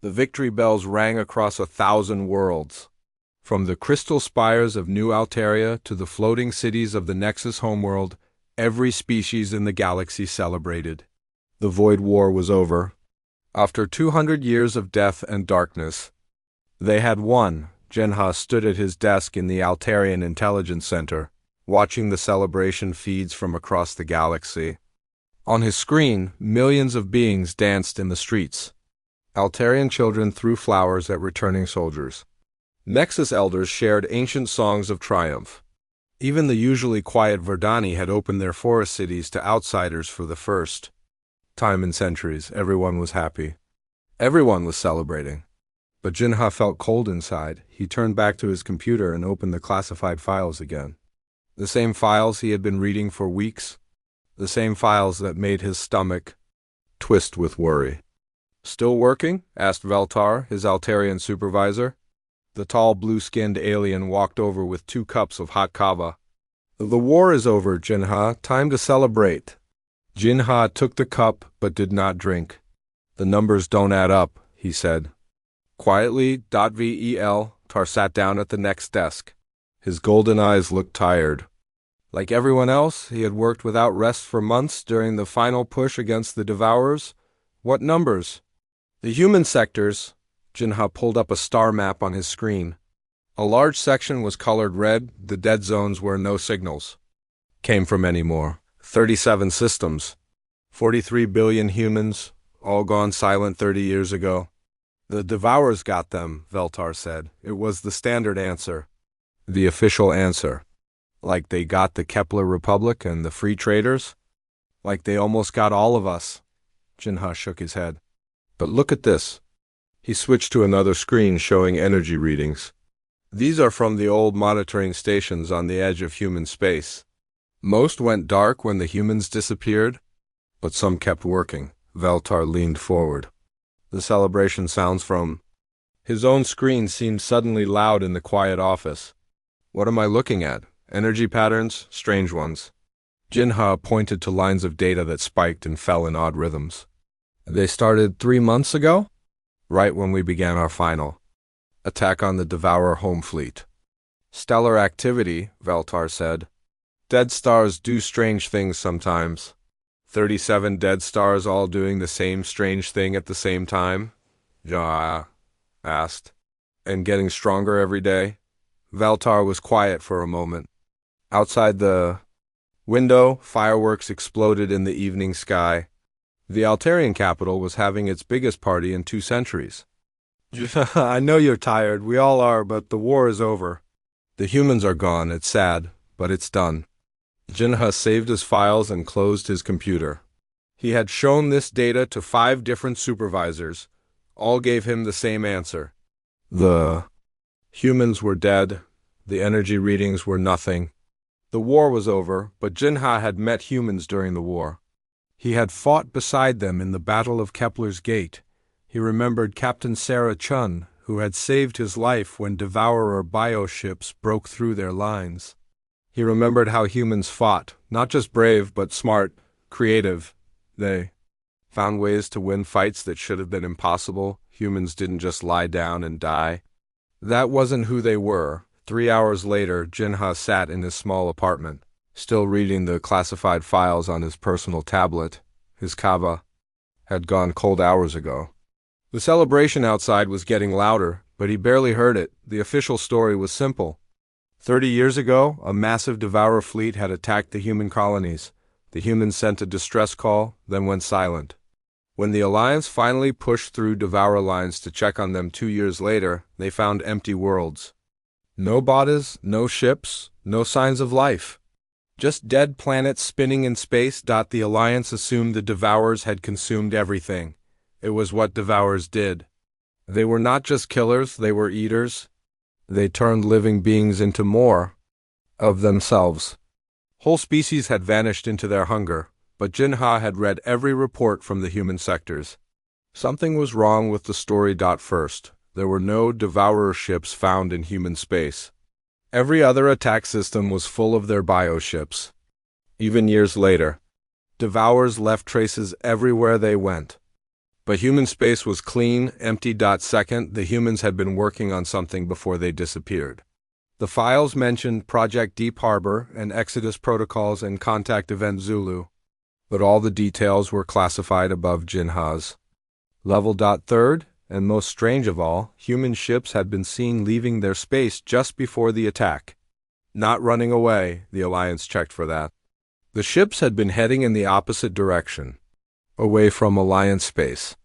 The victory bells rang across 1,000 worlds. From the crystal spires of New Alteria to the floating cities of the Nexus homeworld, every species in the galaxy celebrated. The Void War was over. After 200 years of death and darkness, they had won. Jinha stood at his desk in the Altarian Intelligence Center, watching the celebration feeds from across the galaxy. On his screen, millions of beings danced in the streets. Altarian children threw flowers at returning soldiers. Nexus elders shared ancient songs of triumph. Even the usually quiet Verdani had opened their forest cities to outsiders for the first time in centuries. Everyone was happy. Everyone was celebrating. But Jinha felt cold inside. He turned back to his computer and opened the classified files again. The same files he had been reading for weeks. The same files that made his stomach twist with worry. "Still working?" asked Veltar, his Altarian supervisor. The tall, blue-skinned alien walked over with 2 cups of hot kava. "The war is over, Jinha. Time to celebrate." Jinha took the cup but did not drink. "The numbers don't add up," he said. Quietly, Vel sat down at the next desk. His golden eyes looked tired. Like everyone else, he had worked without rest for months during the final push against the Devourers. What numbers? The human sectors. Jinha pulled up a star map on his screen. A large section was colored red, the dead zones where no signals came from anymore. 37 systems. 43 billion humans, all gone silent 30 years ago. "The Devourers got them," Veltar said. "It was the standard answer. The official answer. Like they got the Kepler Republic and the Free Traders? Like they almost got all of us." Jinha shook his head. "But look at this." He switched to another screen showing energy readings. "These are from the old monitoring stations on the edge of human space. Most went dark when the humans disappeared, but some kept working." Veltar leaned forward. "The celebration sounds from..." His own screen seemed suddenly loud in the quiet office. "What am I looking at? Energy patterns, strange ones." Jinha pointed to lines of data that spiked and fell in odd rhythms. "They started 3 months ago? Right when we began our final attack on the Devourer home fleet." "Stellar activity," Veltar said. "Dead stars do strange things sometimes." 37 dead stars all doing the same strange thing at the same time? Jinha asked. "And getting stronger every day?" Veltar was quiet for a moment. Outside the window, fireworks exploded in the evening sky. The Altarian capital was having its biggest party in 2 centuries. "I know you're tired, we all are, but the war is over. The humans are gone, it's sad, but it's done." Jinha saved his files and closed his computer. He had shown this data to 5 different supervisors. All gave him the same answer. The humans were dead. The energy readings were nothing. The war was over, but Jinha had met humans during the war. He had fought beside them in the Battle of Kepler's Gate. He remembered Captain Sarah Chun, who had saved his life when Devourer bioships broke through their lines. He remembered how humans fought, not just brave, but smart, creative. They found ways to win fights that should have been impossible. Humans didn't just lie down and die. That wasn't who they were. 3 hours later, Jinha sat in his small apartment, still reading the classified files on his personal tablet. His kava had gone cold hours ago. The celebration outside was getting louder, but he barely heard it. The official story was simple. 30 years ago, a massive Devourer fleet had attacked the human colonies. The humans sent a distress call, then went silent. When the Alliance finally pushed through Devourer lines to check on them 2 years later, they found empty worlds. No bodies, no ships, no signs of life. Just dead planets spinning in space. The Alliance assumed the Devourers had consumed everything. It was what Devourers did. They were not just killers, they were eaters. They turned living beings into more of themselves. Whole species had vanished into their hunger, but Jinha had read every report from the human sectors. Something was wrong with the story. First, there were no Devourer ships found in human space. Every other attack system was full of their bioships. Even years later, Devourers left traces everywhere they went. But human space was clean, empty. Second, the humans had been working on something before they disappeared. The files mentioned Project Deep Harbor and Exodus Protocols and Contact Event Zulu, but all the details were classified above Jinha's level. Third, and most strange of all, human ships had been seen leaving their space just before the attack. Not running away, the Alliance checked for that. The ships had been heading in the opposite direction, away from Alliance space.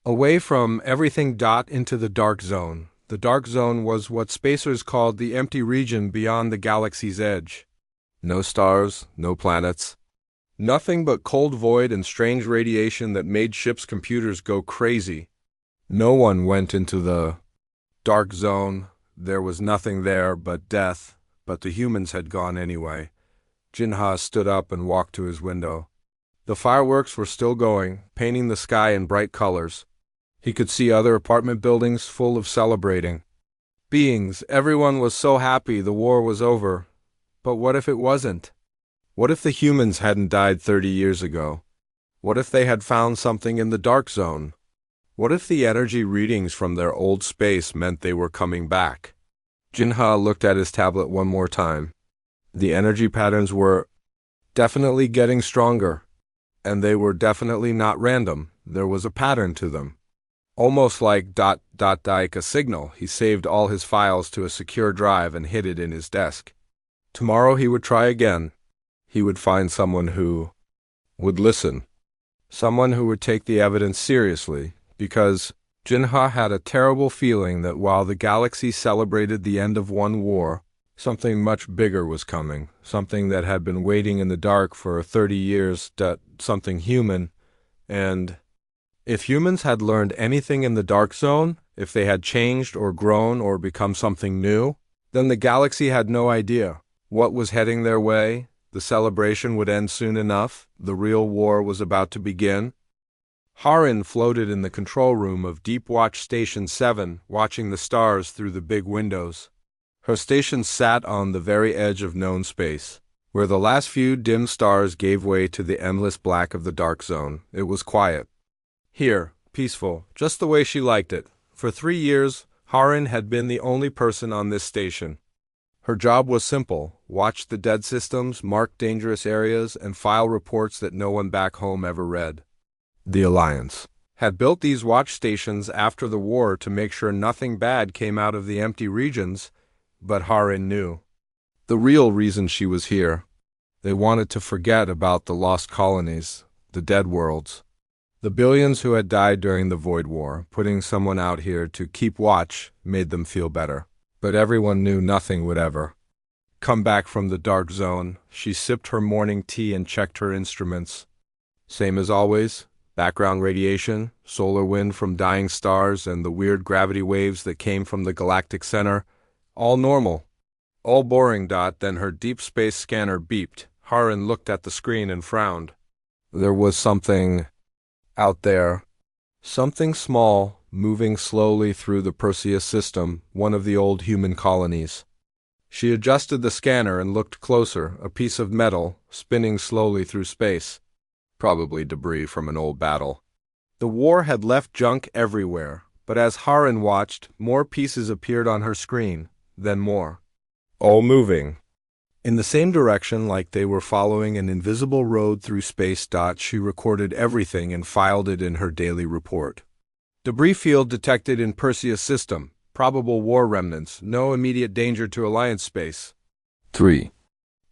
Away from everything. Into the dark zone. The dark zone was what spacers called the empty region beyond the galaxy's edge. No stars, no planets. Nothing but cold void and strange radiation that made ships' computers go crazy. No one went into the dark zone. There was nothing there but death, but the humans had gone anyway. Jinha stood up and walked to his window. The fireworks were still going, painting the sky in bright colors. He could see other apartment buildings full of celebrating beings. Everyone was so happy the war was over. But what if it wasn't? What if the humans hadn't died 30 years ago? What if they had found something in the dark zone? What if the energy readings from their old space meant they were coming back? Jinha looked at his tablet one more time. The energy patterns were definitely getting stronger, and they were definitely not random. There was a pattern to them. Almost like a signal. He saved all his files to a secure drive and hid it in his desk. Tomorrow he would try again. He would find someone who would listen. Someone who would take the evidence seriously, because Jinha had a terrible feeling that while the galaxy celebrated the end of one war, something much bigger was coming, something that had been waiting in the dark for 30 years, something human. And if humans had learned anything in the dark zone, if they had changed or grown or become something new, then the galaxy had no idea what was heading their way. The celebration would end soon enough. The real war was about to begin. Harin floated in the control room of Deep Watch Station 7, watching the stars through the big windows. Her station sat on the very edge of known space, where the last few dim stars gave way to the endless black of the dark zone. It was quiet. Here, peaceful, just the way she liked it. For 3 years, Harin had been the only person on this station. Her job was simple: watch the dead systems, mark dangerous areas, and file reports that no one back home ever read. The Alliance had built these watch stations after the war to make sure nothing bad came out of the empty regions, but Harin knew the real reason she was here. They wanted to forget about the lost colonies, the dead worlds, the billions who had died during the Void War. Putting someone out here to keep watch made them feel better. But everyone knew nothing would ever come back from the dark zone. She sipped her morning tea and checked her instruments. Same as always. Background radiation, solar wind from dying stars, and the weird gravity waves that came from the galactic center. All normal. All boring. Then her deep space scanner beeped. Harin looked at the screen and frowned. There was something out there. Something small, moving slowly through the Perseus system, one of the old human colonies. She adjusted the scanner and looked closer, a piece of metal, spinning slowly through space. Probably debris from an old battle. The war had left junk everywhere, but as Harin watched, more pieces appeared on her screen, then more. All moving in the same direction, like they were following an invisible road through space. She recorded everything and filed it in her daily report. Debris field detected in Perseus system. Probable war remnants. No immediate danger to Alliance space. 3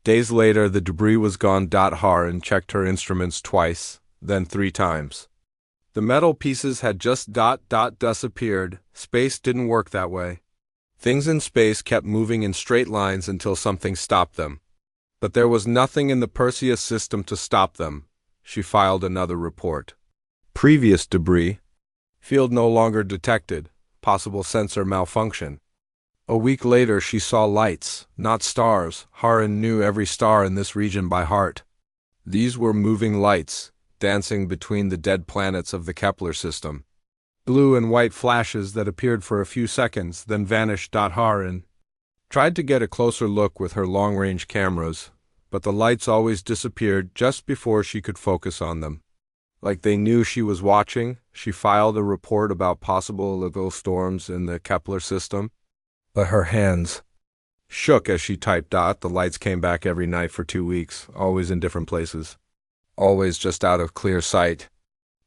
days later, the debris was gone. Harin checked her instruments twice, then 3 times. The metal pieces had just disappeared. Space didn't work that way. Things in space kept moving in straight lines until something stopped them. But there was nothing in the Perseus system to stop them. She filed another report. Previous debris. Field no longer detected. Possible sensor malfunction. A week later, she saw lights, not stars. Harin knew every star in this region by heart. These were moving lights, dancing between the dead planets of the Kepler system. Blue and white flashes that appeared for a few seconds, then vanished. Harin tried to get a closer look with her long-range cameras, but the lights always disappeared just before she could focus on them. Like they knew she was watching. She filed a report about possible illegal storms in the Kepler system. But her hands shook as she typed. The lights came back every night for 2 weeks, always in different places, always just out of clear sight.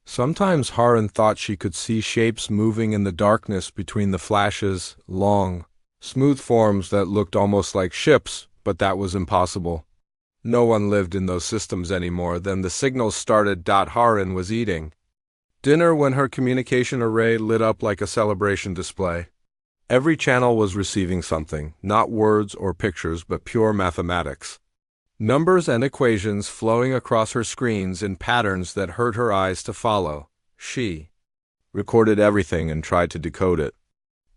Sometimes Haran thought she could see shapes moving in the darkness between the flashes, long, smooth forms that looked almost like ships, but that was impossible. No one lived in those systems anymore. Then the signals started. Haran was eating dinner when her communication array lit up like a celebration display. Every channel was receiving something, not words or pictures, but pure mathematics. Numbers and equations flowing across her screens in patterns that hurt her eyes to follow. She recorded everything and tried to decode it.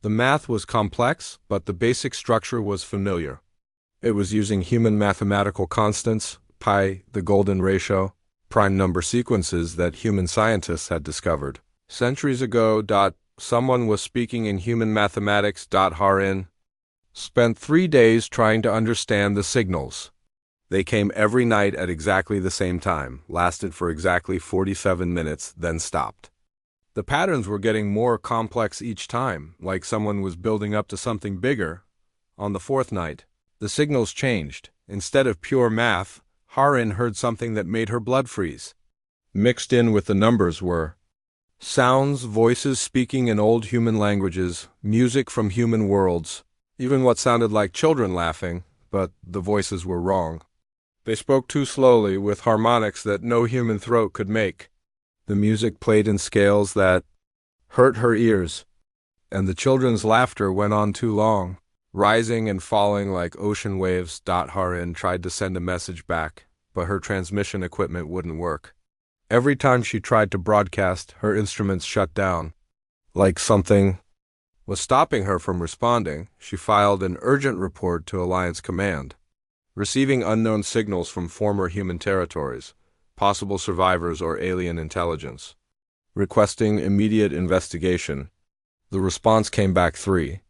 The math was complex, but the basic structure was familiar. It was using human mathematical constants, pi, the golden ratio, prime number sequences that human scientists had discovered centuries ago. Someone was speaking in human mathematics. Haran spent 3 days trying to understand the signals. They came every night at exactly the same time, lasted for exactly 47 minutes, then stopped. The patterns were getting more complex each time, like someone was building up to something bigger. On the 4th night, the signals changed. Instead of pure math, Haran heard something that made her blood freeze. Mixed in with the numbers were sounds, voices speaking in old human languages, music from human worlds, even what sounded like children laughing, but the voices were wrong. They spoke too slowly, with harmonics that no human throat could make. The music played in scales that hurt her ears, and the children's laughter went on too long, rising and falling like ocean waves. Haran tried to send a message back, but her transmission equipment wouldn't work. Every time she tried to broadcast, her instruments shut down. Like something was stopping her from responding, she filed an urgent report to Alliance Command. Receiving unknown signals from former human territories, possible survivors or alien intelligence. Requesting immediate investigation. The response came back 3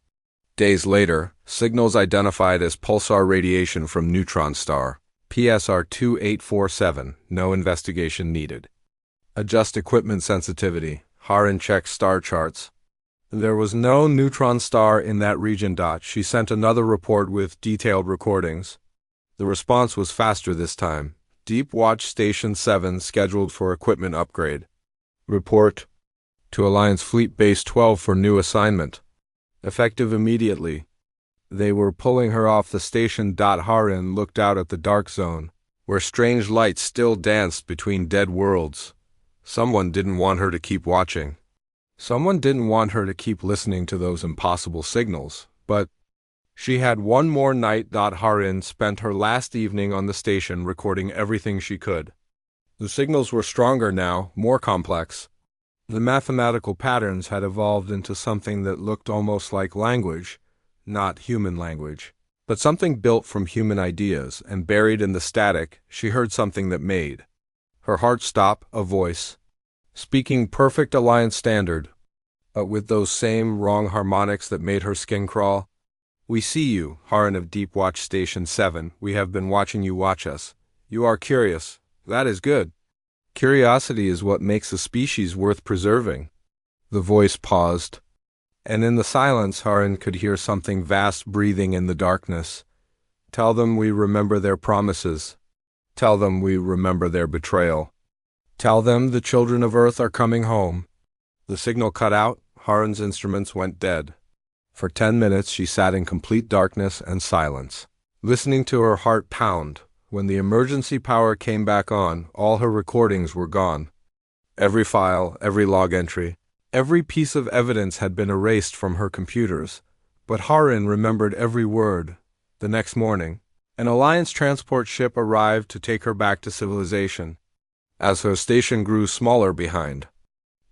days later. Signals identified as pulsar radiation from neutron star, PSR 2847, no investigation needed. Adjust equipment sensitivity. Haran checked star charts. There was no neutron star in that region. She sent another report with detailed recordings. The response was faster this time. Deep Watch Station 7 scheduled for equipment upgrade. Report to Alliance Fleet Base 12 for new assignment. Effective immediately. They were pulling her off the station. Haran looked out at the dark zone, where strange lights still danced between dead worlds. Someone didn't want her to keep watching. Someone didn't want her to keep listening to those impossible signals, but she had one more night. Haran spent her last evening on the station recording everything she could. The signals were stronger now, more complex. The mathematical patterns had evolved into something that looked almost like language, not human language, but something built from human ideas, and buried in the static, she heard something that made her heart stop. A voice, speaking perfect Alliance standard, but with those same wrong harmonics that made her skin crawl. We see you, Haran of Deep Watch Station 7. We have been watching you watch us. You are curious. That is good. Curiosity is what makes a species worth preserving. The voice paused, and in the silence Haran could hear something vast breathing in the darkness. Tell them we remember their promises. Tell them we remember their betrayal. Tell them the children of Earth are coming home. The signal cut out. Haran's instruments went dead. For 10 minutes she sat in complete darkness and silence, listening to her heart pound. When the emergency power came back on, all her recordings were gone. Every file, every log entry, every piece of evidence had been erased from her computers. But Haran remembered every word. The next morning, an Alliance transport ship arrived to take her back to civilization. As her station grew smaller behind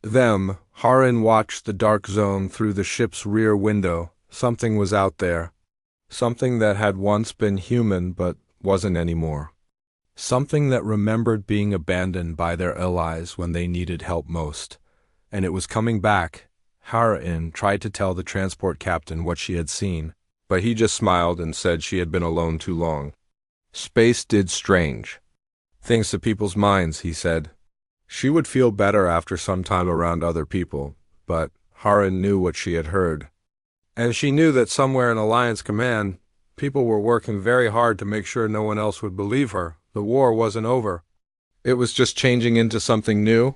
them, Haran watched the dark zone through the ship's rear window. Something was out there. Something that had once been human but wasn't anymore. Something that remembered being abandoned by their allies when they needed help most. And it was coming back. Haran tried to tell the transport captain what she had seen, but he just smiled and said she had been alone too long. Space did strange things to people's minds, he said. She would feel better after some time around other people, but Haran knew what she had heard. And she knew that somewhere in Alliance Command, people were working very hard to make sure no one else would believe her. The war wasn't over. It was just changing into something new,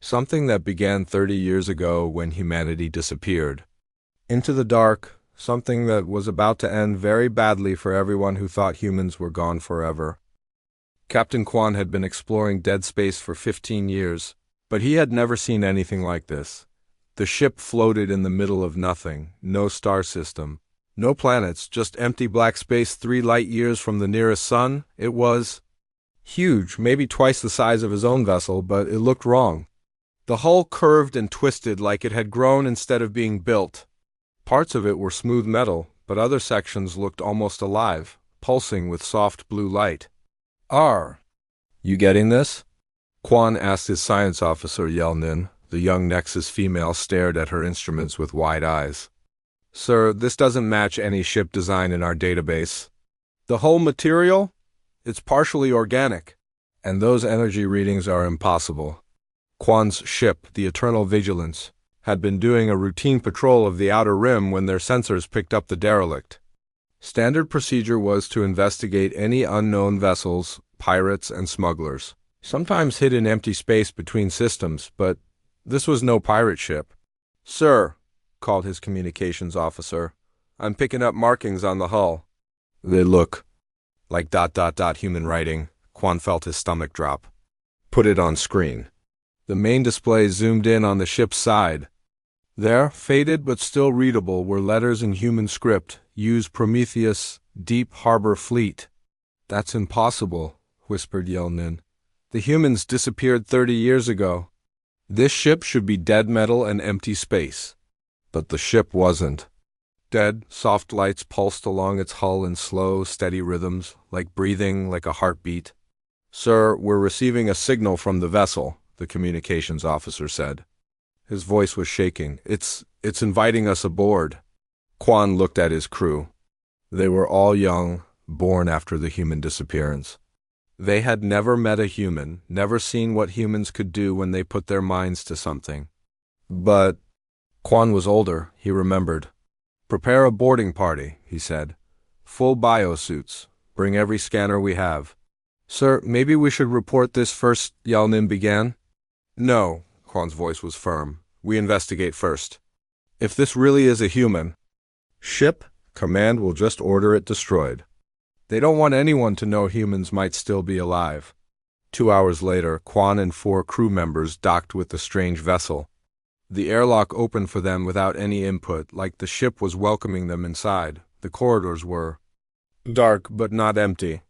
something that began 30 years ago when humanity disappeared. Into the dark, something that was about to end very badly for everyone who thought humans were gone forever. Captain Kwan had been exploring dead space for 15 years, but he had never seen anything like this. The ship floated in the middle of nothing, no star system, no planets, just empty black space 3 light years from the nearest sun. It was huge, maybe twice the size of his own vessel, but it looked wrong. The hull curved and twisted like it had grown instead of being built. Parts of it were smooth metal, but other sections looked almost alive, pulsing with soft blue light. You getting this? Kwan asked his science officer Yelnin. The young Nexus female stared at her instruments with wide eyes. Sir, this doesn't match any ship design in our database. The whole material? It's partially organic, and those energy readings are impossible. Kwan's ship, the Eternal Vigilance, had been doing a routine patrol of the outer rim when their sensors picked up the derelict. Standard procedure was to investigate any unknown vessels, pirates, and smugglers, sometimes hid in empty space between systems, but this was no pirate ship. Sir, called his communications officer, I'm picking up markings on the hull. They look like ... human writing. Kwan felt his stomach drop. Put it on screen. The main display zoomed in on the ship's side. There, faded but still readable, were letters in human script. Use Prometheus, Deep Harbor Fleet. That's impossible, whispered Yelnin. The humans disappeared 30 years ago. This ship should be dead metal and empty space. But the ship wasn't. Dead, soft lights pulsed along its hull in slow, steady rhythms, like breathing, like a heartbeat. Sir, we're receiving a signal from the vessel, the communications officer said. His voice was shaking. It's inviting us aboard. Kwan looked at his crew. They were all young, born after the human disappearance. They had never met a human, never seen what humans could do when they put their minds to something. But Kwan was older, he remembered. Prepare a boarding party, he said. Full biosuits. Bring every scanner we have. Sir, maybe we should report this first, Yelnin began. No, Kwan's voice was firm. We investigate first. If this really is a human ship, Command will just order it destroyed. They don't want anyone to know humans might still be alive. 2 hours later, Kwan and 4 crew members docked with the strange vessel. The airlock opened for them without any input, like the ship was welcoming them inside. The corridors were dark but not empty.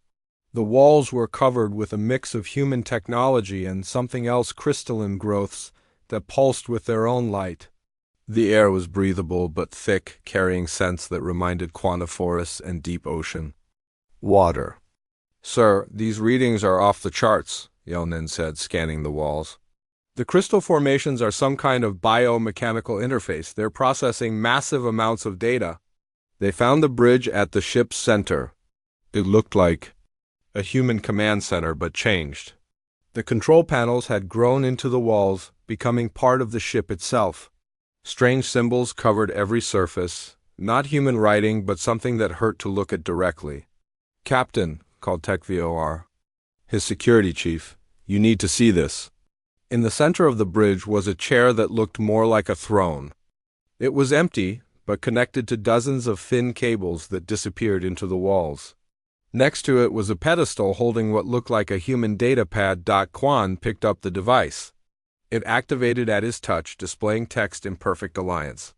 The walls were covered with a mix of human technology and something else, crystalline growths that pulsed with their own light. The air was breathable but thick, carrying scents that reminded Kwan of forests and deep ocean. Water. Sir, these readings are off the charts, Yelnin said, scanning the walls. The crystal formations are some kind of biomechanical interface. They're processing massive amounts of data. They found the bridge at the ship's center. It looked like a human command center, but changed. The control panels had grown into the walls, becoming part of the ship itself. Strange symbols covered every surface, not human writing, but something that hurt to look at directly. Captain, called Tech VOR, his security chief, you need to see this. In the center of the bridge was a chair that looked more like a throne. It was empty, but connected to dozens of thin cables that disappeared into the walls. Next to it was a pedestal holding what looked like a human data pad. Kwan picked up the device. It activated at his touch, displaying text in perfect alliance.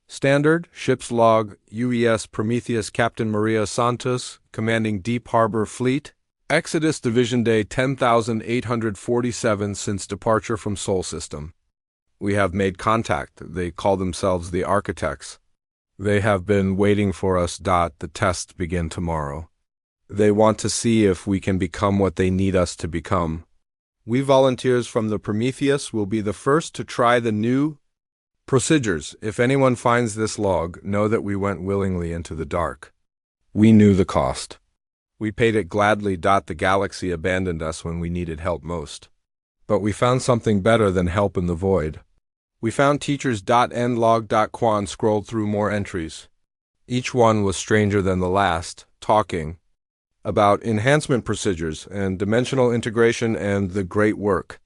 Standard, ship's log, UES Prometheus, Captain Maria Santos, commanding Deep Harbor Fleet. Exodus Division Day 10,847 since departure from Sol System. We have made contact. They call themselves the Architects. They have been waiting for us. The tests begin tomorrow. They want to see if we can become what they need us to become. We volunteers from the Prometheus will be the first to try the new procedures. If anyone finds this log, know that we went willingly into the dark. We knew the cost. We paid it gladly. The galaxy abandoned us when we needed help most. But we found something better than help in the void. We found teachers.endlog.quan scrolled through more entries. Each one was stranger than the last, talking about enhancement procedures and dimensional integration and the great work.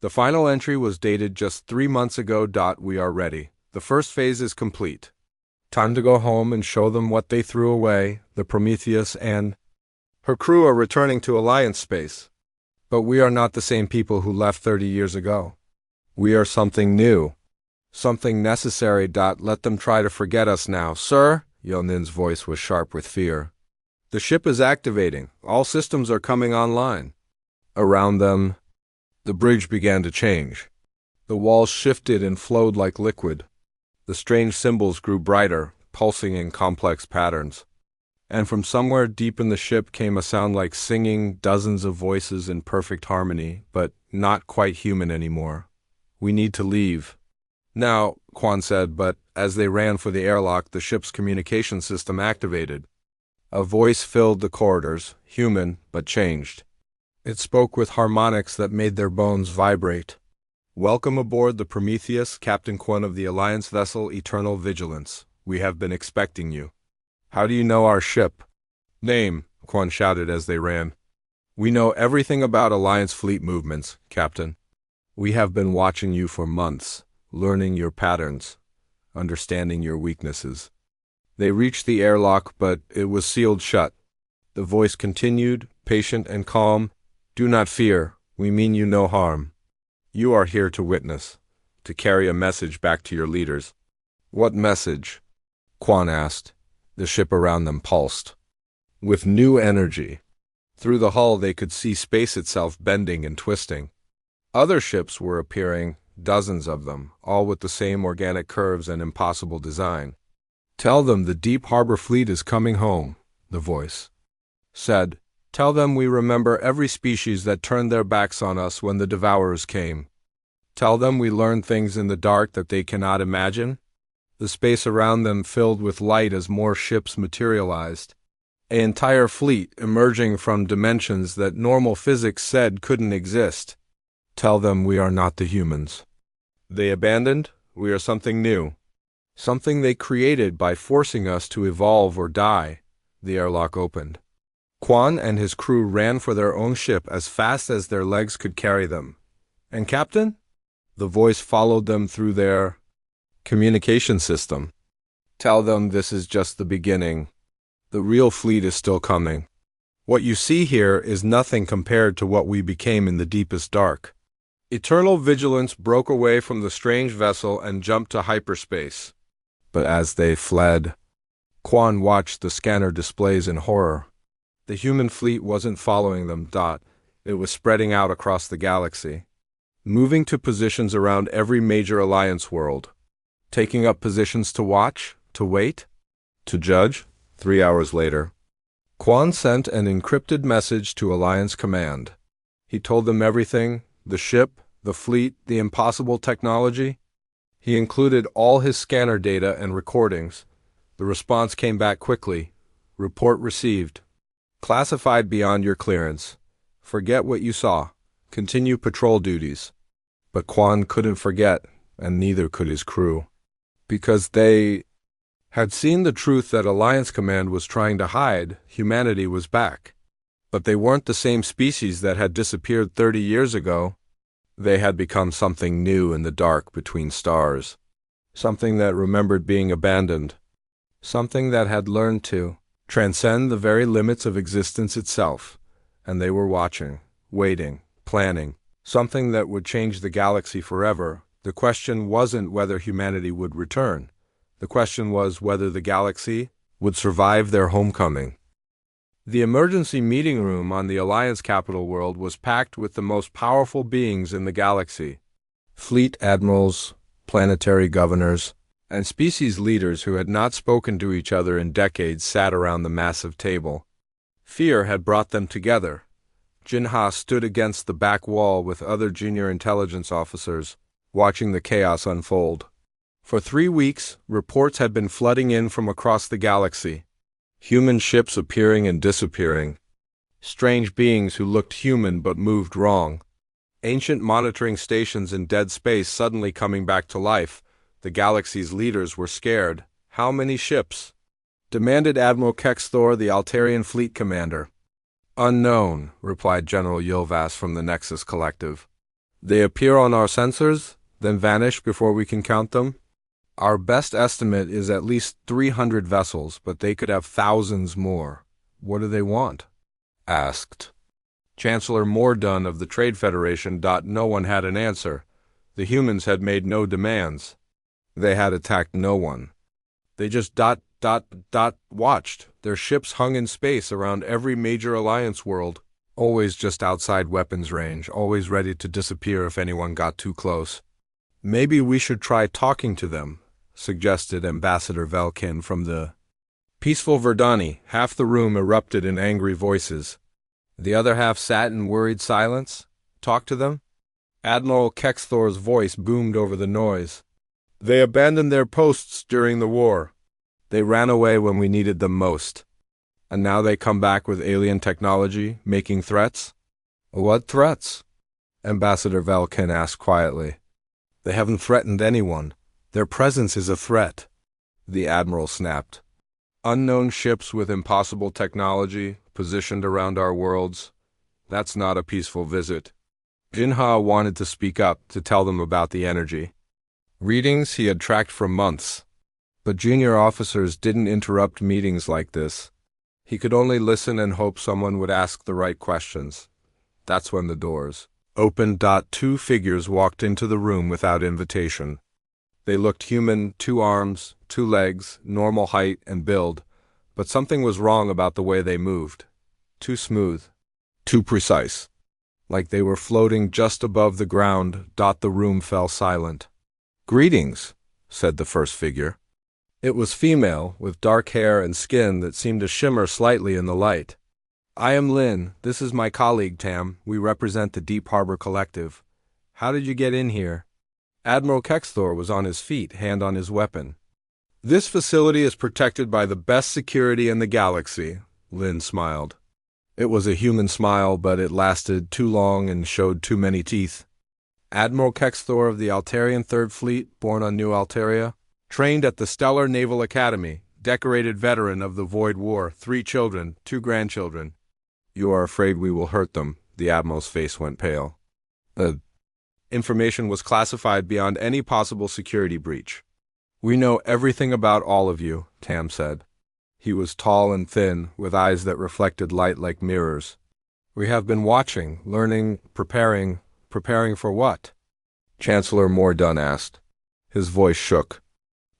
The final entry was dated just 3 months ago. We are ready. The first phase is complete. Time to go home and show them what they threw away. The Prometheus and her crew are returning to Alliance space. But we are not the same people who left 30 years ago. We are something new. Something necessary. Let them try to forget us now. Sir? Yonin's voice was sharp with fear. The ship is activating. All systems are coming online. Around them, the bridge began to change. The walls shifted and flowed like liquid. The strange symbols grew brighter, pulsing in complex patterns. And from somewhere deep in the ship came a sound like singing, dozens of voices in perfect harmony, but not quite human anymore. We need to leave. Now, Quan said, but as they ran for the airlock, the ship's communication system activated. A voice filled the corridors, human, but changed. It spoke with harmonics that made their bones vibrate. Welcome aboard the Prometheus, Captain Quan of the Alliance vessel Eternal Vigilance. We have been expecting you. How do you know our ship? Name, Quan shouted as they ran. We know everything about Alliance fleet movements, Captain. We have been watching you for months, learning your patterns, understanding your weaknesses. They reached the airlock, but it was sealed shut. The voice continued, patient and calm. Do not fear. We mean you no harm. You are here to witness, to carry a message back to your leaders. What message? Quan asked. The ship around them pulsed. With new energy. Through the hull they could see space itself bending and twisting. Other ships were appearing, dozens of them, all with the same organic curves and impossible design. Tell them the Deep Harbor Fleet is coming home, the voice said. Tell them we remember every species that turned their backs on us when the Devourers came. Tell them we learned things in the dark that they cannot imagine. The space around them filled with light as more ships materialized. An entire fleet emerging from dimensions that normal physics said couldn't exist. Tell them we are not the humans they abandoned. We are something new. Something they created by forcing us to evolve or die. The airlock opened. Quan and his crew ran for their own ship as fast as their legs could carry them. And Captain? The voice followed them through their communication system. Tell them this is just the beginning. The real fleet is still coming. What you see here is nothing compared to what we became in the deepest dark. Eternal Vigilance broke away from the strange vessel and jumped to hyperspace. But as they fled, Quan watched the scanner displays in horror. The human fleet wasn't following them. It was spreading out across the galaxy, moving to positions around every major Alliance world, taking up positions to watch, to wait, to judge. 3 hours later, Quan sent an encrypted message to Alliance Command. He told them everything, the ship, the fleet, the impossible technology. He included all his scanner data and recordings. The response came back quickly. Report received. Classified beyond your clearance. Forget what you saw. Continue patrol duties. But Quan couldn't forget, and neither could his crew. Because they had seen the truth that Alliance Command was trying to hide. Humanity was back. But they weren't the same species that had disappeared 30 years ago. They had become something new in the dark between stars. Something that remembered being abandoned. Something that had learned to transcend the very limits of existence itself. And they were watching, waiting, planning. Something that would change the galaxy forever. The question wasn't whether humanity would return. The question was whether the galaxy would survive their homecoming. The emergency meeting room on the Alliance capital world was packed with the most powerful beings in the galaxy. Fleet admirals, planetary governors, and species leaders who had not spoken to each other in decades sat around the massive table. Fear had brought them together. Jinha stood against the back wall with other junior intelligence officers, watching the chaos unfold. For 3 weeks, reports had been flooding in from across the galaxy. Human ships appearing and disappearing. Strange beings who looked human but moved wrong. Ancient monitoring stations in dead space suddenly coming back to life. The galaxy's leaders were scared. How many ships? Demanded Admiral Kexthor, the Altarian fleet commander. Unknown, replied General Yilvas from the Nexus Collective. They appear on our sensors, then vanish before we can count them? Our best estimate is at least 300 vessels, but they could have thousands more. What do they want? Asked Chancellor Mordun of the Trade Federation. No one had an answer. The humans had made no demands. They had attacked no one. They just watched. Their ships hung in space around every major alliance world, always just outside weapons range, always ready to disappear if anyone got too close. Maybe we should try talking to them, suggested Ambassador Velkin from the peaceful Verdani. Half the room erupted in angry voices. The other half sat in worried silence. Talk to them? Admiral Kexthor's voice boomed over the noise. They abandoned their posts during the war. They ran away when we needed them most. And now they come back with alien technology, making threats? What threats? Ambassador Velkin asked quietly. They haven't threatened anyone. Their presence is a threat, the Admiral snapped. Unknown ships with impossible technology, positioned around our worlds. That's not a peaceful visit. Jinha wanted to speak up, to tell them about the energy. Readings he had tracked for months. But junior officers didn't interrupt meetings like this. He could only listen and hope someone would ask the right questions. That's when the doors opened. Two figures walked into the room without invitation. They looked human, 2 arms, 2 legs, normal height and build, but something was wrong about the way they moved. Too smooth, too precise. Like they were floating just above the ground. The room fell silent. Greetings, said the first figure. It was female, with dark hair and skin that seemed to shimmer slightly in the light. I am Lin. This is my colleague Tam. We represent the Deep Harbor Collective. How did you get in here? Admiral Kexthor was on his feet, hand on his weapon. This facility is protected by the best security in the galaxy, Lin smiled. It was a human smile, but it lasted too long and showed too many teeth. Admiral Kexthor of the Altarian Third Fleet, born on New Altaria, trained at the Stellar Naval Academy, decorated veteran of the Void War, 3 children, 2 grandchildren. You are afraid we will hurt them. The Admiral's face went pale. Information was classified beyond any possible security breach. We know everything about all of you, Tam said. He was tall and thin, with eyes that reflected light like mirrors. We have been watching, learning, preparing for what? Chancellor Mordun asked. His voice shook.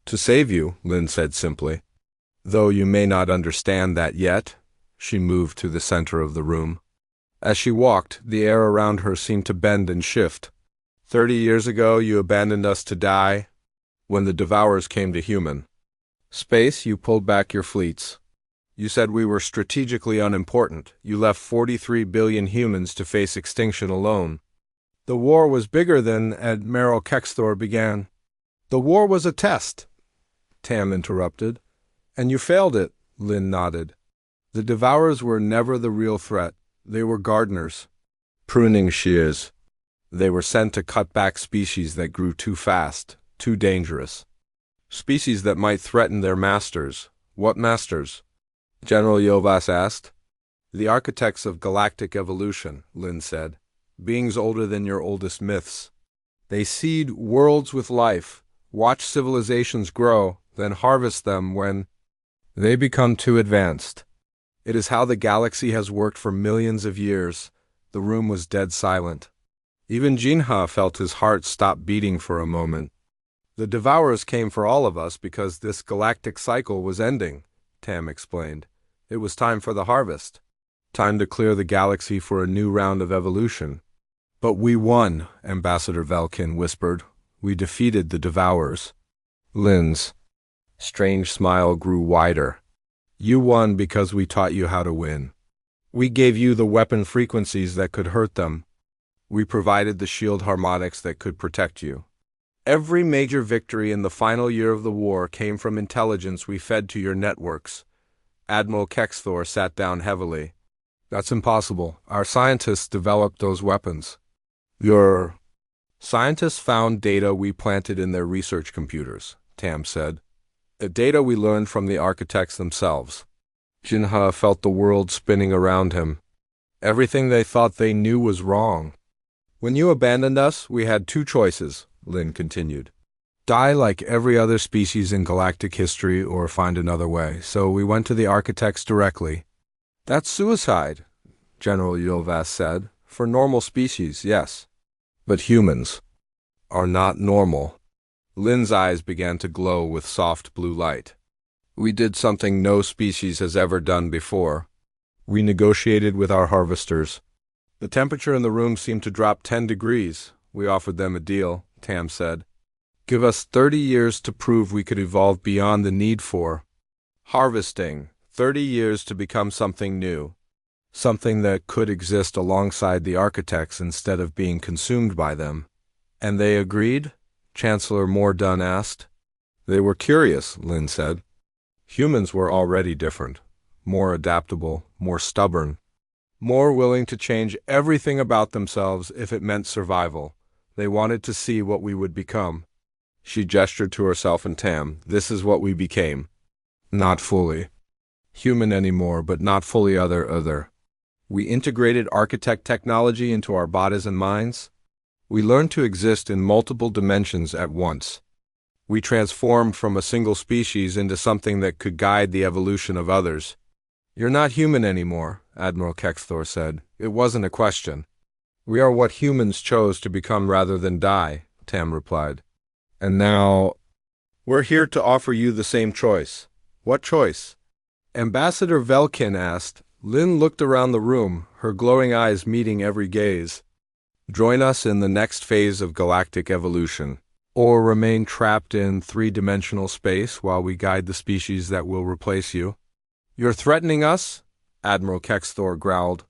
To save you, Lin said simply. Though you may not understand that yet. She moved to the center of the room. As she walked, the air around her seemed to bend and shift. 30 years ago, you abandoned us to die. When the Devourers came to human space, you pulled back your fleets. You said we were strategically unimportant. You left 43 billion humans to face extinction alone. The war was bigger than Admiral Kexthor began. The war was a test, Tam interrupted. And you failed it, Lin nodded. The Devourers were never the real threat. They were gardeners. Pruning shears. They were sent to cut back species that grew too fast, too dangerous. Species that might threaten their masters. What masters? General Yilvas asked. The architects of galactic evolution, Lin said. Beings older than your oldest myths. They seed worlds with life, watch civilizations grow, then harvest them when they become too advanced. It is how the galaxy has worked for millions of years. The room was dead silent. Even Jinha felt his heart stop beating for a moment. The Devourers came for all of us because this galactic cycle was ending, Tam explained. It was time for the harvest. Time to clear the galaxy for a new round of evolution. But we won, Ambassador Velkin whispered. We defeated the Devourers. Lin's strange smile grew wider. You won because we taught you how to win. We gave you the weapon frequencies that could hurt them. We provided the shield harmonics that could protect you. Every major victory in the final year of the war came from intelligence we fed to your networks. Admiral Kexthor sat down heavily. That's impossible. Our scientists developed those weapons. Your scientists found data we planted in their research computers, Tam said. Data we learned from the architects themselves. Jinha felt the world spinning around him. Everything they thought they knew was wrong. When you abandoned us, we had two choices, Lin continued. Die like every other species in galactic history or find another way, so we went to the architects directly. That's suicide, General Yilvas said. For normal species, yes. But humans are not normal. Lin's eyes began to glow with soft blue light. We did something no species has ever done before. We negotiated with our harvesters. The temperature in the room seemed to drop 10 degrees. We offered them a deal, Tam said. Give us 30 years to prove we could evolve beyond the need for harvesting. 30 years to become something new. Something that could exist alongside the architects instead of being consumed by them. And they agreed? Chancellor Mordun asked. They were curious, Lin said. Humans were already different. More adaptable, more stubborn. More willing to change everything about themselves if it meant survival. They wanted to see what we would become. She gestured to herself and Tam. This is what we became. Not fully human anymore, but not fully other. We integrated architect technology into our bodies and minds. We learned to exist in multiple dimensions at once. We transformed from a single species into something that could guide the evolution of others. You're not human anymore, Admiral Kexthor said. It wasn't a question. We are what humans chose to become rather than die, Tam replied. And now, we're here to offer you the same choice. What choice? Ambassador Velkin asked. Lin looked around the room, her glowing eyes meeting every gaze. Join us in the next phase of galactic evolution, or remain trapped in three-dimensional space while we guide the species that will replace you. You're threatening us? Admiral Kexthor growled.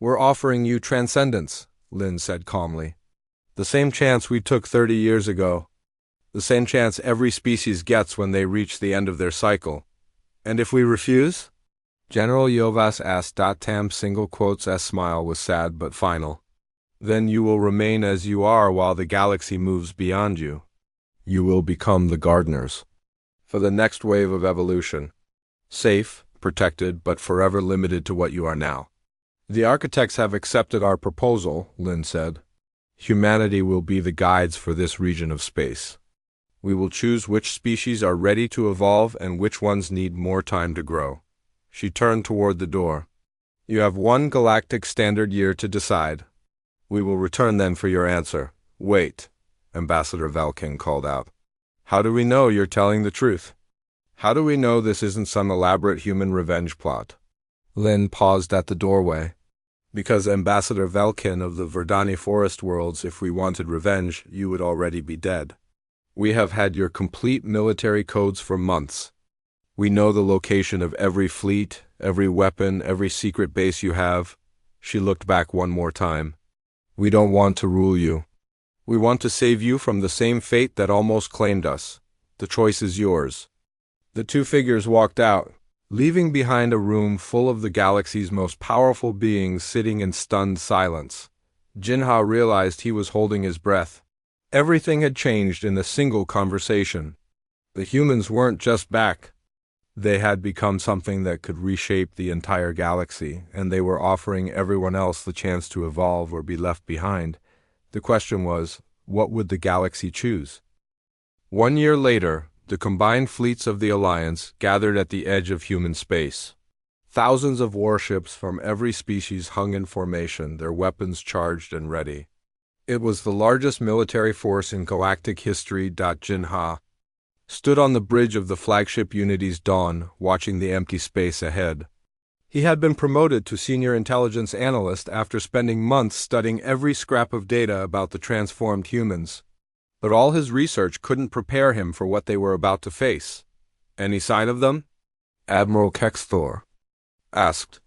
We're offering you transcendence, Lin said calmly. The same chance we took 30 years ago. The same chance every species gets when they reach the end of their cycle. And if we refuse? General Yilvas asked. Tam's single quotes S smile was sad but final. Then you will remain as you are while the galaxy moves beyond you. You will become the gardeners for the next wave of evolution. Safe, protected, but forever limited to what you are now. The architects have accepted our proposal, Lin said. Humanity will be the guides for this region of space. We will choose which species are ready to evolve and which ones need more time to grow. She turned toward the door. You have 1 galactic standard year to decide. We will return then for your answer. Wait, Ambassador Velkin called out. How do we know you're telling the truth? How do we know this isn't some elaborate human revenge plot? Lin paused at the doorway. Because Ambassador Velkin of the Verdani Forest Worlds, if we wanted revenge, you would already be dead. We have had your complete military codes for months. We know the location of every fleet, every weapon, every secret base you have. She looked back one more time. We don't want to rule you. We want to save you from the same fate that almost claimed us. The choice is yours. The two figures walked out, leaving behind a room full of the galaxy's most powerful beings sitting in stunned silence. Jinha realized he was holding his breath. Everything had changed in a single conversation. The humans weren't just back. They had become something that could reshape the entire galaxy, and they were offering everyone else the chance to evolve or be left behind. The question was, what would the galaxy choose? 1 year later, the combined fleets of the Alliance gathered at the edge of human space. Thousands of warships from every species hung in formation, their weapons charged and ready. It was the largest military force in galactic history. Jinha stood on the bridge of the flagship Unity's Dawn, watching the empty space ahead. He had been promoted to senior intelligence analyst after spending months studying every scrap of data about the transformed humans. But all his research couldn't prepare him for what they were about to face. Any sign of them? Admiral Kexthor asked.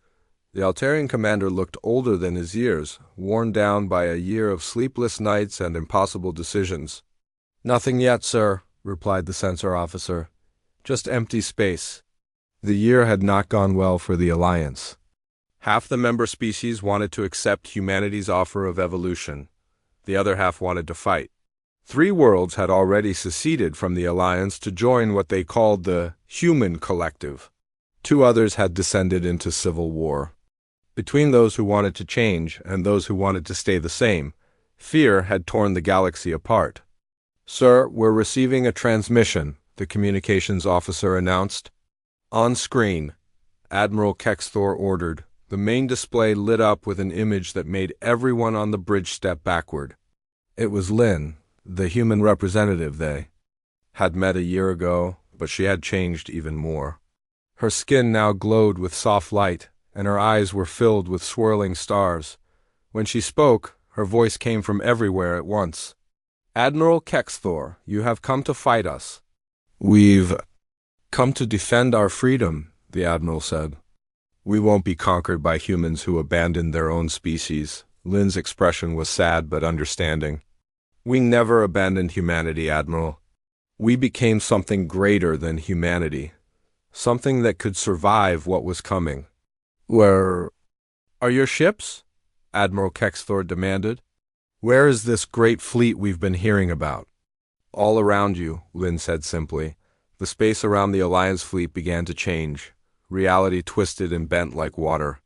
The Altarian commander looked older than his years, worn down by a year of sleepless nights and impossible decisions. Nothing yet, sir, replied the sensor officer. Just empty space. The year had not gone well for the Alliance. Half the member species wanted to accept humanity's offer of evolution. The other half wanted to fight. 3 worlds had already seceded from the alliance to join what they called the human collective. 2 others had descended into civil war. Between those who wanted to change and those who wanted to stay the same, fear had torn the galaxy apart. "Sir, we're receiving a transmission," the communications officer announced. "On screen," Admiral Kexthor ordered. The main display lit up with an image that made everyone on the bridge step backward. It was Lynn, the human representative they had met a year ago, but she had changed even more. Her skin now glowed with soft light, and her eyes were filled with swirling stars. When she spoke, her voice came from everywhere at once. "Admiral Kexthor, you have come to fight us." "We've come to defend our freedom," the Admiral said. "We won't be conquered by humans who abandoned their own species." Lynn's expression was sad but understanding. "We never abandoned humanity, Admiral. We became something greater than humanity, something that could survive what was coming." "Where are your ships?" Admiral Kexthor demanded. "Where is this great fleet we've been hearing about?" "All around you," Lynn said simply. The space around the Alliance fleet began to change. Reality twisted and bent like water.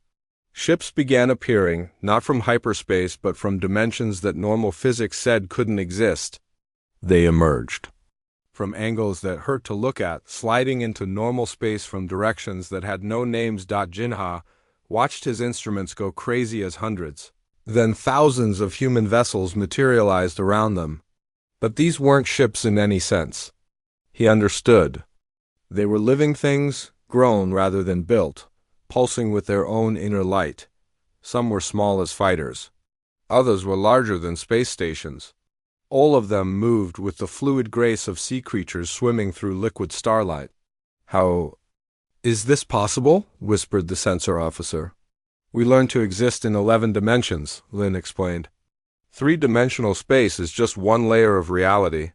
Ships began appearing, not from hyperspace but from dimensions that normal physics said couldn't exist. They emerged from angles that hurt to look at, sliding into normal space from directions that had no names. Jinha watched his instruments go crazy as hundreds. Then thousands of human vessels materialized around them. But these weren't ships in any sense. He understood. They were living things, grown rather than built, pulsing with their own inner light. Some were small as fighters. Others were larger than space stations. All of them moved with the fluid grace of sea creatures swimming through liquid starlight. "How is this possible?" whispered the sensor officer. "We learned to exist in 11 dimensions, Lynn explained. 3-dimensional space is just one layer of reality.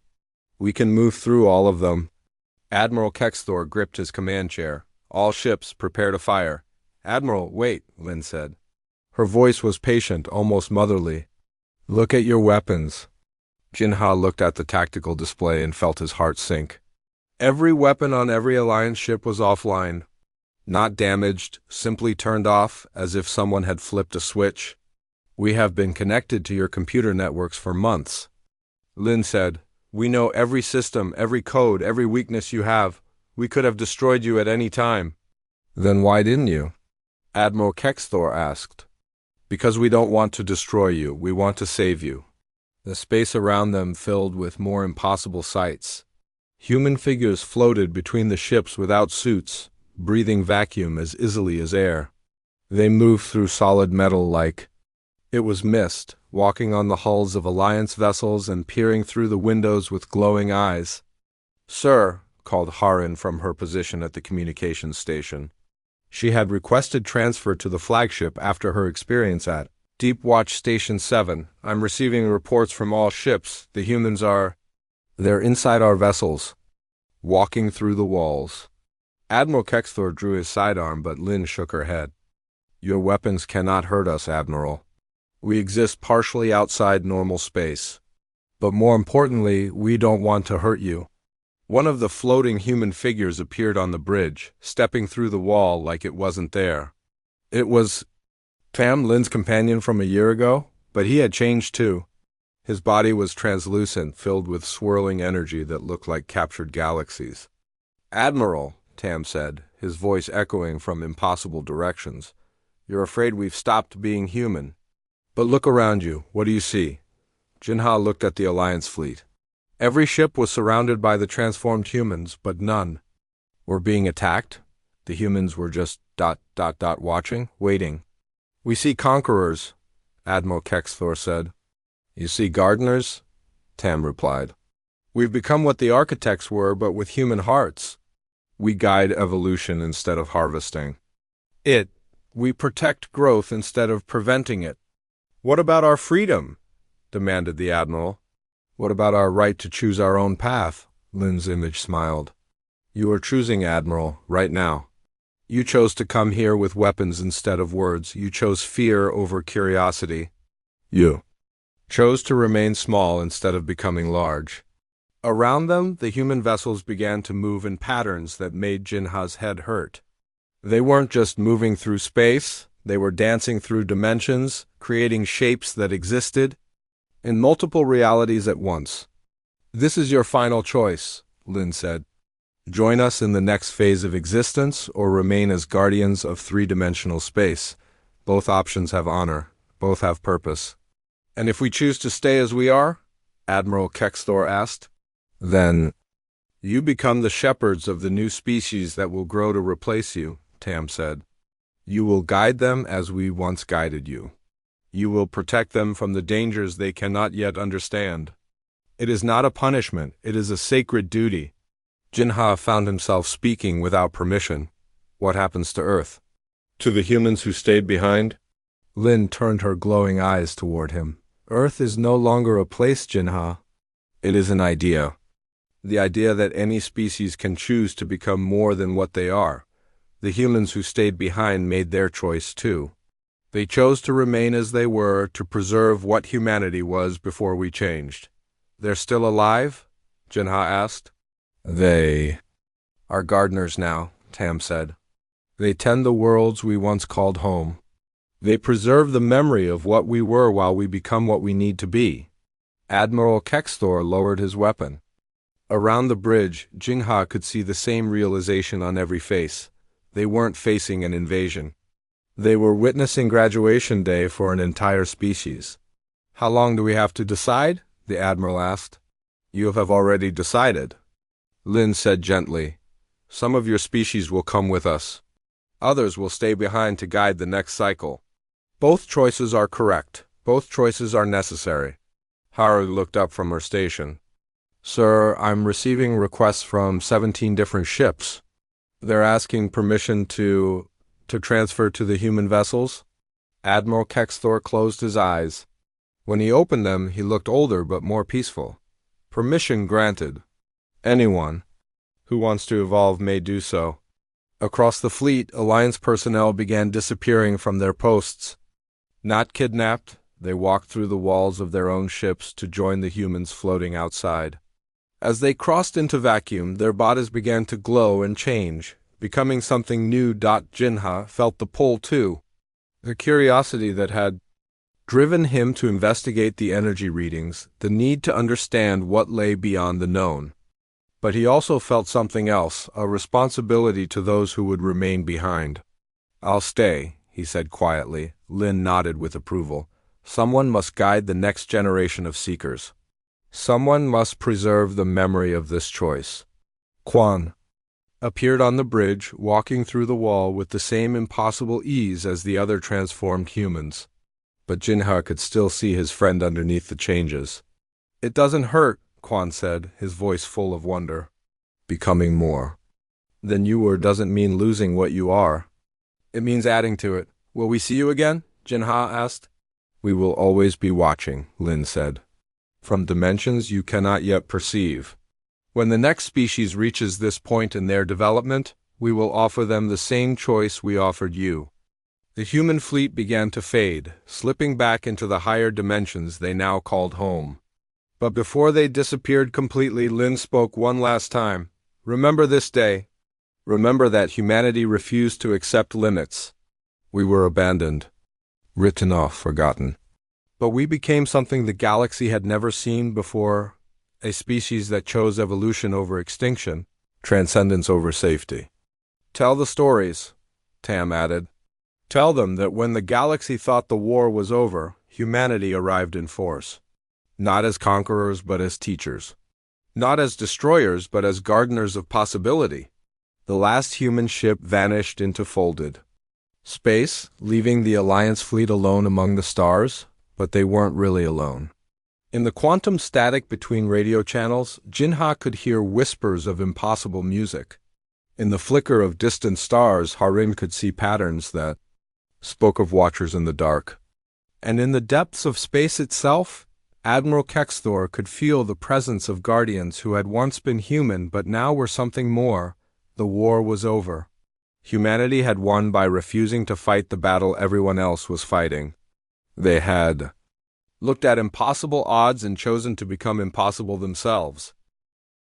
We can move through all of them." Admiral Kexthor gripped his command chair. "All ships, prepare to fire." "Admiral, wait," Lynn said. Her voice was patient, almost motherly. "Look at your weapons." Jinha looked at the tactical display and felt his heart sink. Every weapon on every Alliance ship was offline. Not damaged, simply turned off, as if someone had flipped a switch. "We have been connected to your computer networks for months," Lynn said. "We know every system, every code, every weakness you have. We could have destroyed you at any time." "Then why didn't you?" Admiral Kexthor asked. "Because we don't want to destroy you. We want to save you." The space around them filled with more impossible sights. Human figures floated between the ships without suits, breathing vacuum as easily as air. They moved through solid metal like it was mist, walking on the hulls of Alliance vessels and peering through the windows with glowing eyes. "Sir," called Harin from her position at the communications station. She had requested transfer to the flagship after her experience at Deep Watch Station 7. "I'm receiving reports from all ships. The humans they're inside our vessels, walking through the walls." Admiral Kexthor drew his sidearm, but Lynn shook her head. "Your weapons cannot hurt us, Admiral. We exist partially outside normal space. But more importantly, we don't want to hurt you." One of the floating human figures appeared on the bridge, stepping through the wall like it wasn't there. It was Tam, Lynn's companion from a year ago, but he had changed too. His body was translucent, filled with swirling energy that looked like captured galaxies. "Admiral," Tam said, his voice echoing from impossible directions, "you're afraid we've stopped being human. But look around you. What do you see?" Jinha looked at the Alliance fleet. Every ship was surrounded by the transformed humans, but none were being attacked. The humans were just watching, waiting. "We see conquerors," Admiral Kexthor said. "You see gardeners?" Tam replied. "We've become what the architects were, but with human hearts. We guide evolution instead of harvesting it. We protect growth instead of preventing it." "What about our freedom?" demanded the Admiral. "What about our right to choose our own path?" Lynn's image smiled. "You are choosing, Admiral, right now. You chose to come here with weapons instead of words. You chose fear over curiosity. You chose to remain small instead of becoming large. Around them, the human vessels began to move in patterns that made Jinha's head hurt. They weren't just moving through space, they were dancing through dimensions, creating shapes that existed in multiple realities at once. "This is your final choice," Lin said. "Join us in the next phase of existence or remain as guardians of three-dimensional space. Both options have honor, both have purpose." "And if we choose to stay as we are?" Admiral Kexthor asked. "Then you become the shepherds of the new species that will grow to replace you," Tam said. "You will guide them as we once guided you. You will protect them from the dangers they cannot yet understand. It is not a punishment, it is a sacred duty." Jinha found himself speaking without permission. "What happens to Earth? To the humans who stayed behind?" Lin turned her glowing eyes toward him. "Earth is no longer a place, Jinha. It is an idea. The idea that any species can choose to become more than what they are. The humans who stayed behind made their choice too. They chose to remain as they were, to preserve what humanity was before we changed." "They're still alive?" Jinha asked. "They are gardeners now," Tam said. "They tend the worlds we once called home. They preserve the memory of what we were while we become what we need to be." Admiral Kexthor lowered his weapon. Around the bridge, Jinha could see the same realization on every face. They weren't facing an invasion. They were witnessing graduation day for an entire species. "How long do we have to decide?" the Admiral asked. "You have already decided," Lin said gently. "Some of your species will come with us. Others will stay behind to guide the next cycle. Both choices are correct. Both choices are necessary." Haru looked up from her station. "Sir, I'm receiving requests from 17 different ships. They're asking permission to transfer to the human vessels." Admiral Kexthor closed his eyes. When he opened them, he looked older but more peaceful. "Permission granted. Anyone who wants to evolve may do so." Across the fleet, Alliance personnel began disappearing from their posts. Not kidnapped, they walked through the walls of their own ships to join the humans floating outside. As they crossed into vacuum, their bodies began to glow and change, becoming something new. Jinha felt the pull too. The curiosity that had driven him to investigate the energy readings, the need to understand what lay beyond the known. But he also felt something else, a responsibility to those who would remain behind. "I'll stay," he said quietly. Lin nodded with approval. "Someone must guide the next generation of seekers. Someone must preserve the memory of this choice." Quan appeared on the bridge, walking through the wall with the same impossible ease as the other transformed humans. But Jinha could still see his friend underneath the changes. "It doesn't hurt," Quan said, his voice full of wonder. "Becoming more than you were doesn't mean losing what you are. It means adding to it. Will we see you again?" Jinha asked. "We will always be watching," Lin said. "From dimensions you cannot yet perceive. When the next species reaches this point in their development, we will offer them the same choice we offered you." The human fleet began to fade, slipping back into the higher dimensions they now called home. But before they disappeared completely, Lin spoke one last time. "Remember this day. Remember that humanity refused to accept limits. We were abandoned, written off, forgotten. But we became something the galaxy had never seen before, a species that chose evolution over extinction, transcendence over safety." "Tell the stories," Tam added. "Tell them that when the galaxy thought the war was over, humanity arrived in force. Not as conquerors, but as teachers. Not as destroyers, but as gardeners of possibility. The last human ship vanished into folded space, leaving the Alliance fleet alone among the stars, but they weren't really alone. In the quantum static between radio channels, Jinha could hear whispers of impossible music. In the flicker of distant stars, Harin could see patterns that spoke of watchers in the dark. And in the depths of space itself, Admiral Kexthor could feel the presence of guardians who had once been human but now were something more. The war was over. Humanity had won by refusing to fight the battle everyone else was fighting. They had looked at impossible odds and chosen to become impossible themselves.